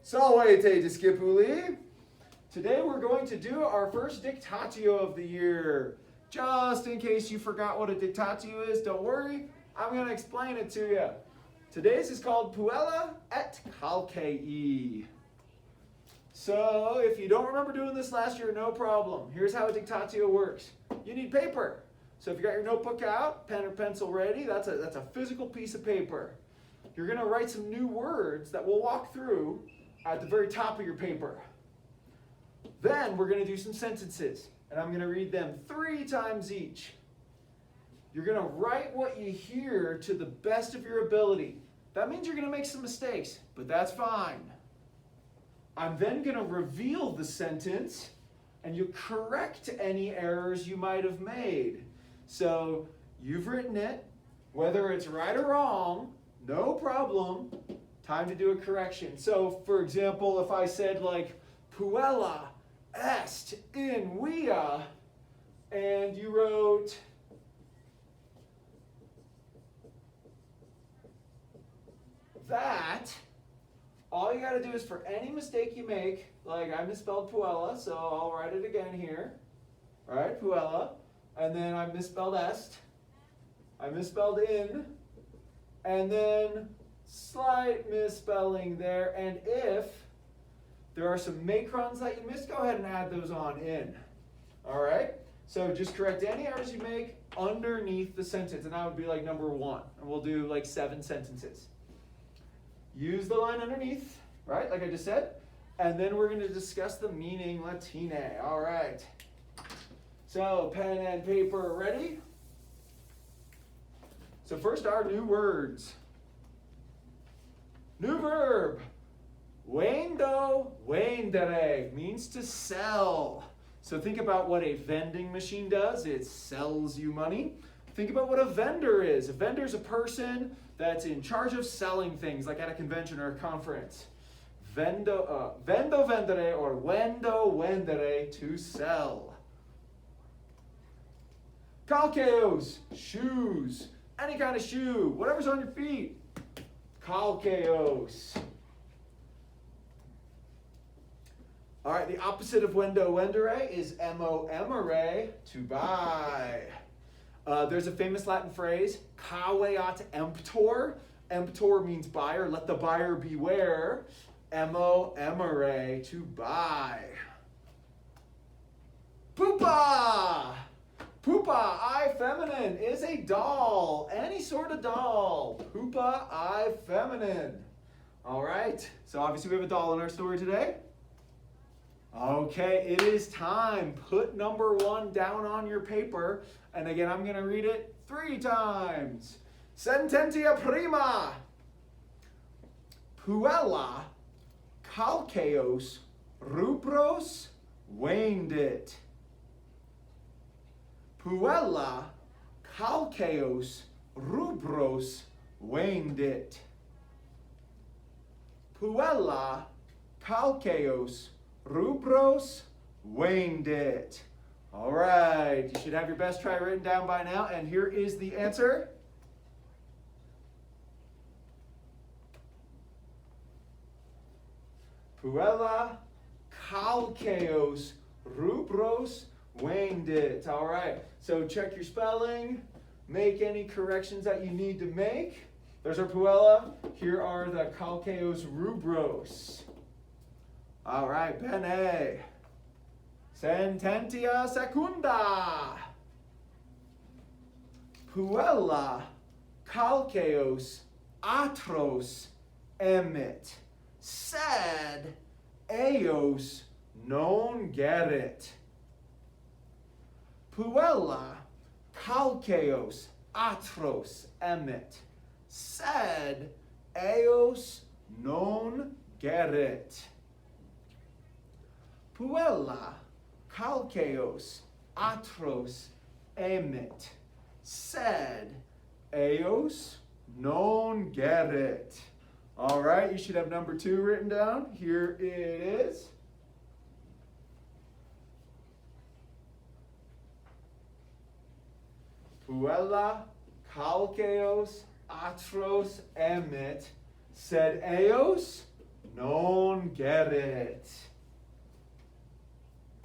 Salve discipuli! Today we're going to do our first Dictatio of the year. Just in case you forgot what a Dictatio is, don't worry, I'm going to explain it to you. Today's is called Puella et Calcei. So if you don't remember doing this last year, no problem. Here's how a Dictatio works. You need paper. So if you got your notebook out, pen or pencil ready, that's a physical piece of paper. You're going to write some new words that we'll walk through at the very top of your paper. Then we're going to do some sentences, and I'm going to read them 3 times each. You're going to write what you hear to the best of your ability. That means you're going to make some mistakes, but that's fine. I'm then going to reveal the sentence, and you correct any errors you might have made. So you've written it, whether it's right or wrong, no problem. Time to do a correction. So, for example, if I said like, Puella est in via, and you wrote that, all you got to do is for any mistake you make, like I misspelled Puella, so I'll write it again here. All right, Puella. And then I misspelled est. I misspelled in. And then slight misspelling there. And if there are some macrons that you missed, go ahead and add those on in. All right? So just correct any errors you make underneath the sentence. And that would be like number 1. And we'll do like 7 sentences. Use the line underneath, right? Like I just said. And then we're going to discuss the meaning Latine. All right. So pen and paper ready? So first, our new words. New verb. Vendo, vendere means to sell. So think about what a vending machine does. It sells you money. Think about what a vendor is. A vendor is a person that's in charge of selling things, like at a convention or a conference. Vendo vendere or vendo vendere, to sell. Calceos, shoes. Any kind of shoe, whatever's on your feet. Calceos. All right, the opposite of vendo vendere is emere, to buy. There's a famous Latin phrase, caveat emptor. Emptor means buyer, let the buyer beware. Emere, to buy. Pupa! Pupa, I feminine, is a doll, any sort of doll. Pupa, I feminine. All right, so obviously we have a doll in our story today. Okay, it is time. Put number 1 down on your paper. And again, I'm going to read it 3 times. Sententia prima. Puella calceos rubros vendit. Puella calceos rubros vendit. Puella calceos rubros vendit. All right, you should have your best try written down by now, and here is the answer. Puella calceos rubros vendit. All right, so check your spelling, make any corrections that you need to make. There's our Puella. Here are the calceos rubros. All right, bene. Sententia secunda. Puella calceos atros emit, sed eos non gerit. Puella calceos atros emit, sed eos non gerit. Puella calceos atros emit, sed eos non gerit. All right, you should have number 2 written down. Here it is. Puella calceos atros emit, sed eos non it.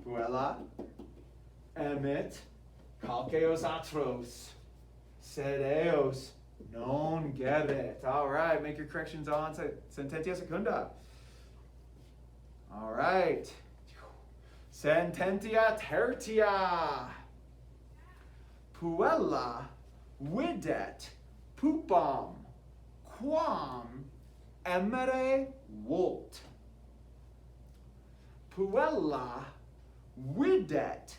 Puella, emit, calceos atros, sedeos, non get it. All right, make your corrections on sententia secunda. All right. Sententia tertia. Puella videt pupam quam emere volt. Puella videt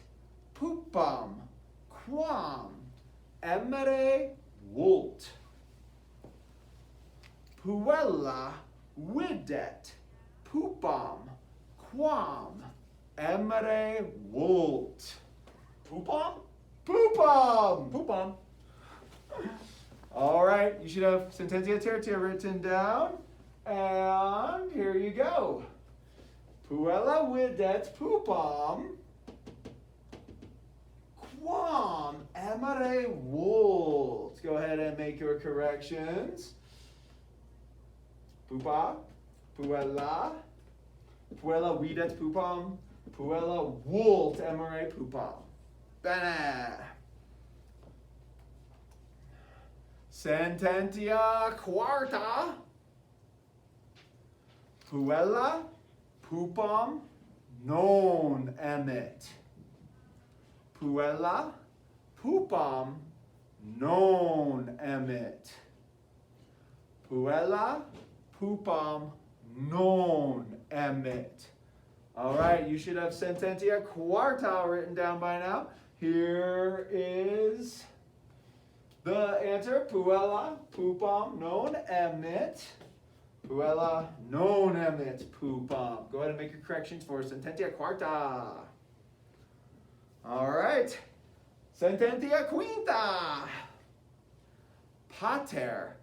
pupam quam emere volt. Puella videt pupam quam emere volt. Poopom? Pupam! Poopom. All right, you should have sententia tertia written down. And here you go. Puella videt pupam quam emere volt. Go ahead and make your corrections. Pupa, puella, puella videt pupam, puella volt emere pupam. Bene. Sententia quarta. Puella pupam non emit. Puella pupam non emit. Puella pupam non emit. All right, you should have sententia quarta written down by now. Here is the answer. Puella pupam non emit. Puella non emit pupam. Go ahead and make your corrections for sententia quarta. All right. Sententia quinta. Pater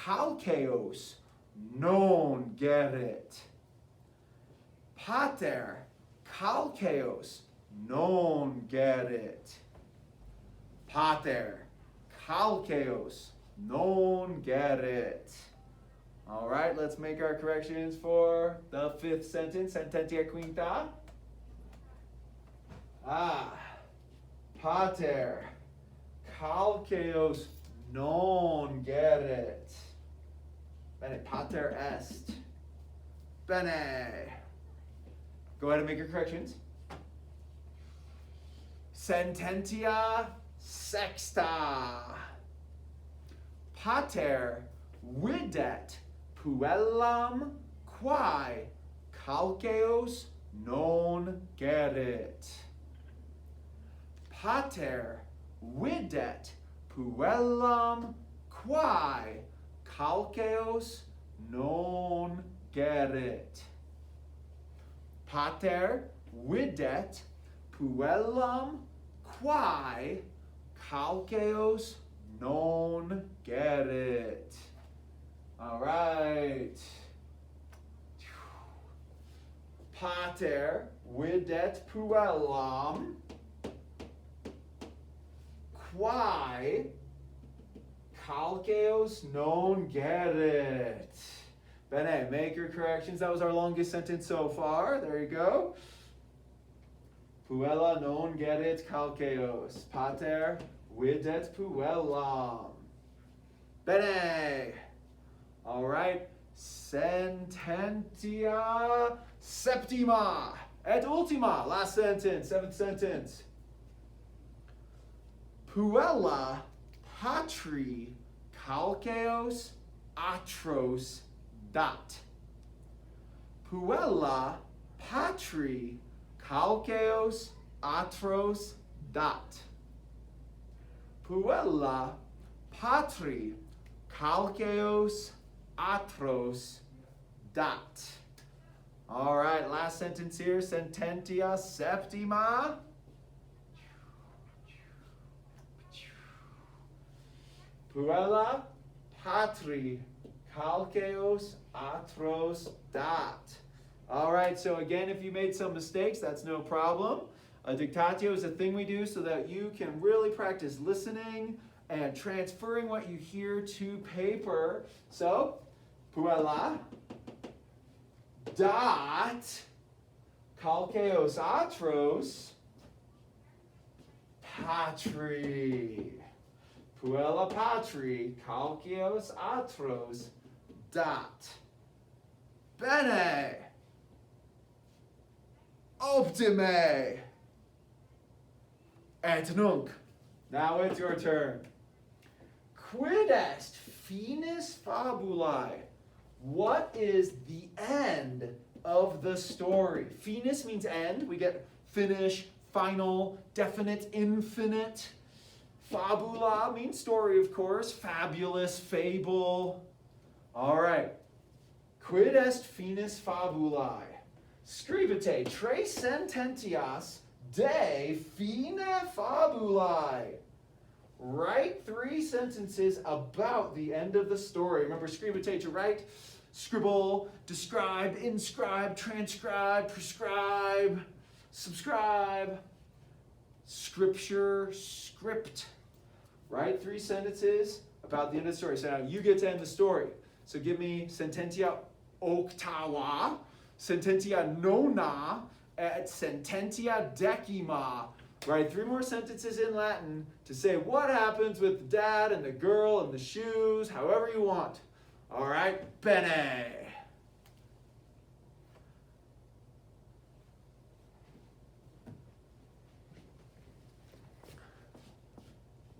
calceos non gerit. Pater calceos non gerit. Pater calceos non gerit. All right, let's make our corrections for the fifth sentence, sententia quinta. Pater calceos non gerit. Bene, pater est. Bene. Go ahead and make your corrections. Sententia sexta. Pater videt puellam quae calceos non gerit. Pater videt puellam quae calceos non gerit. Pater videt puellam quae calceos non gerit. All right. Pater videt puellam quae calceos non gerit. Bene, make your corrections. That was our longest sentence so far. There you go. Puella non gerit calceos. Pater videt puellam. Bene. All right. Sententia septima et ultima. Last sentence, seventh sentence. Puella patri calceos atros dat. Puella patri calceos atros dat. Puella patri calceos atros dat. All right, last sentence here, sententia septima. Puella patri calceos atros dat. All right, so again, if you made some mistakes, that's no problem. A dictatio is a thing we do so that you can really practice listening and transferring what you hear to paper. So, puella dot kalkeos atros patri. Puella patri kalkeos atros dot bene optime et nunc. Now it's your turn. Quid est finis fabulae? What is the end of the story? Finis means end. We get finish, final, definite, infinite. Fabula means story, of course. Fabulous, fable. All right. Quid est finis fabulae? Scribite tres sententias de fine fabulae. Write 3 sentences about the end of the story. Remember, scribite, to write, scribble, describe, inscribe, transcribe, prescribe, subscribe, scripture, script. Write 3 sentences about the end of the story. So now you get to end the story. So give me sententia octava, sententia nona, et sententia decima. Write 3 more sentences in Latin to say what happens with the dad and the girl and the shoes, however you want. All right, bene.